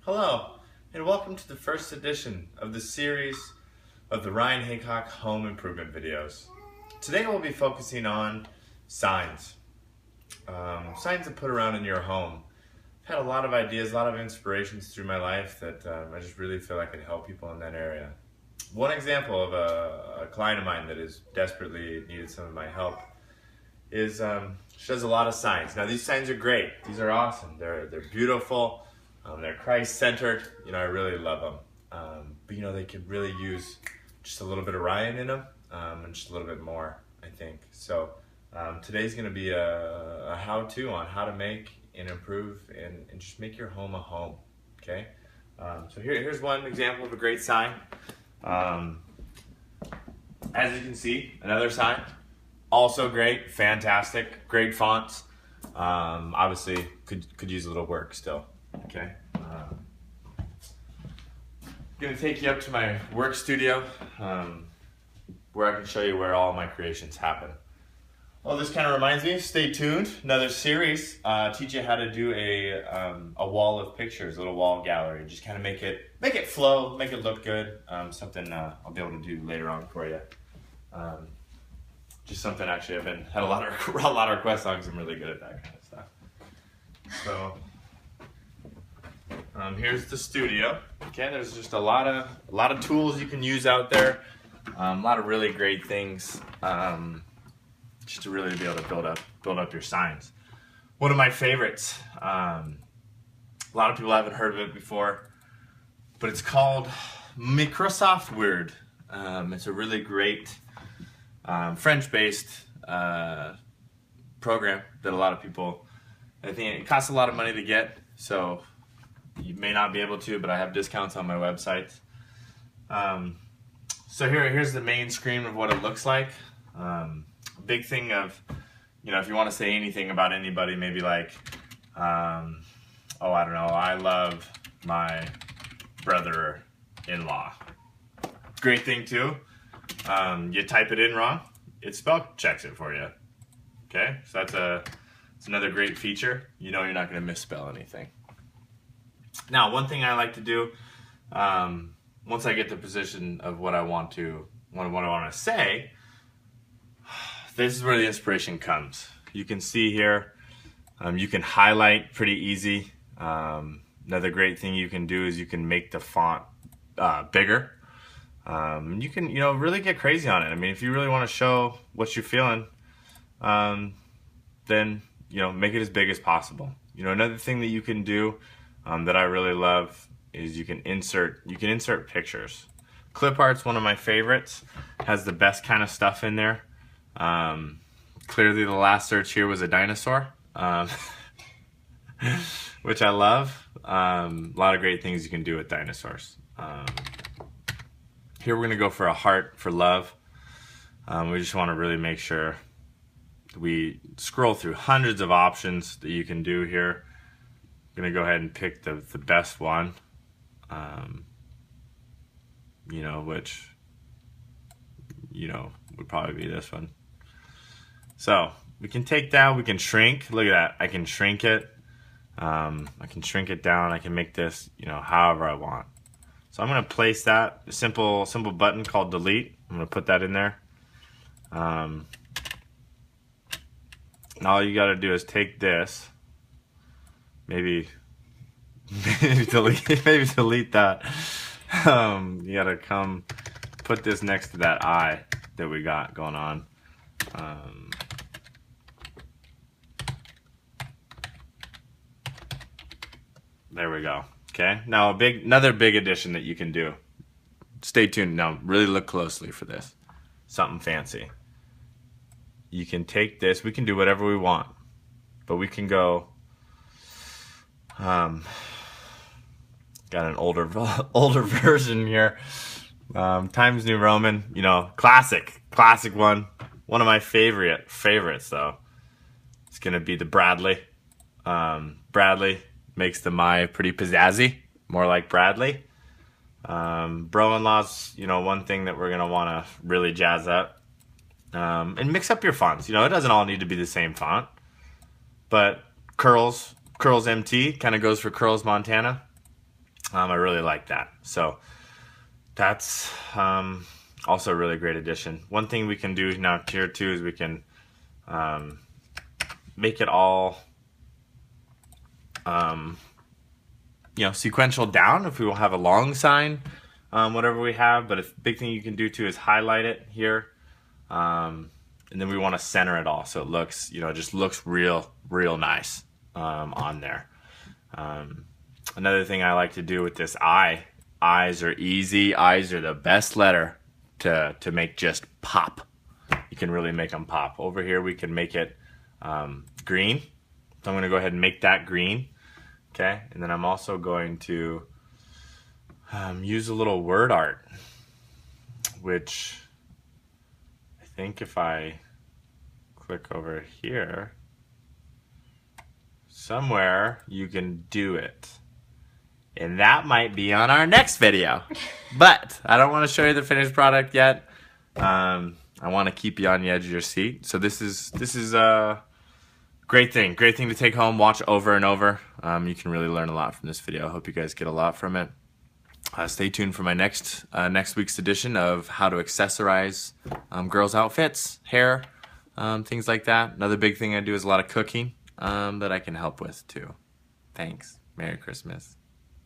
Hello, and welcome to the first edition of the series of the Ryan Haycock home improvement videos. Today we'll be focusing on signs. Signs to put around in your home. I've had a lot of ideas, a lot of inspirations through my life that I just really feel I could help people in that area. One example of a client of mine that is desperately needed some of my help is she does a lot of signs. Now these signs are great. These are awesome. They're beautiful. They're Christ-centered. I really love them. But they could really use just a little bit of Ryan in them and just a little bit more, I think. So today's going to be a how-to on how to make and improve and just make your home a home. Okay. So here's one example of a great sign. As you can see, another sign. Also great, fantastic, great fonts. Obviously, could use a little work still. Okay. I'm gonna take you up to my work studio, where I can show you where all my creations happen. Well, this kind of reminds me. Stay tuned. Another series. Teach you how to do a wall of pictures, a little wall gallery. Just kind of make it flow, make it look good. Something I'll be able to do later on for you. Just something actually I've had a lot of requests on because I'm really good at that kind of stuff. So here's the studio. Okay, there's just a lot of tools you can use out there. A lot of really great things just to really be able to build up your signs. One of my favorites. A lot of people haven't heard of it before, but it's called Microsoft Word. It's a really great French-based program that a lot of people, I think it costs a lot of money to get, so you may not be able to, but I have discounts on my website. So here's the main screen of what it looks like. Big thing of, if you want to say anything about anybody, maybe like, I don't know, I love my brother-in-law. Great thing too. You type it in wrong, it spell checks it for you. Okay, so it's another great feature. You're not going to misspell anything. Now, one thing I like to do, once I get the position of what I want to say, this is where the inspiration comes. You can see here, you can highlight pretty easy. Another great thing you can do is you can make the font bigger. You can, really get crazy on it. I mean, if you really want to show what you're feeling, then, make it as big as possible. Another thing that you can do that I really love is you can insert pictures. Clip art's one of my favorites. Has the best kind of stuff in there. Clearly the last search here was a dinosaur, which I love. A lot of great things you can do with dinosaurs. Here we're going to go for a heart for love. We just want to really make sure we scroll through hundreds of options that you can do here. I'm going to go ahead and pick the best one, which, would probably be this one. So we can take that, we can shrink. Look at that. I can shrink it. I can shrink it down. I can make this, however I want. So I'm going to place that, a simple button called delete. I'm going to put that in there. And all you got to do is take this, maybe delete that. You got to come put this next to that eye that we got going on. There we go. Okay, now another big addition that you can do. Stay tuned. Now, really look closely for this. Something fancy. You can take this. We can do whatever we want, but we can go. Got an older version here. Times New Roman. Classic one. One of my favorites though. It's gonna be the Bradley. Bradley makes the my pretty pizzazzy, more like Bradley. Bro-in-law's, one thing that we're gonna want to really jazz up. And mix up your fonts. It doesn't all need to be the same font, but Curls MT kind of goes for Curls Montana. I really like that. So that's also a really great addition. One thing we can do now here too is we can make it all sequential down if we will have a long sign, whatever we have. But a big thing you can do too is highlight it here, and then we want to center it all so it looks, just looks real nice on there. Another thing I like to do with this eyes are easy. Eyes are the best letter to make just pop. You can really make them pop. Over here we can make it green. So I'm going to go ahead and make that green. Okay, and then I'm also going to use a little word art, which I think if I click over here, somewhere you can do it. And that might be on our next video. But I don't want to show you the finished product yet. I want to keep you on the edge of your seat. So this is a great thing to take home, watch over and over. You can really learn a lot from this video. I hope you guys get a lot from it. Stay tuned for my next week's edition of how to accessorize girls' outfits, hair, things like that. Another big thing I do is a lot of cooking that I can help with too. Thanks. Merry Christmas.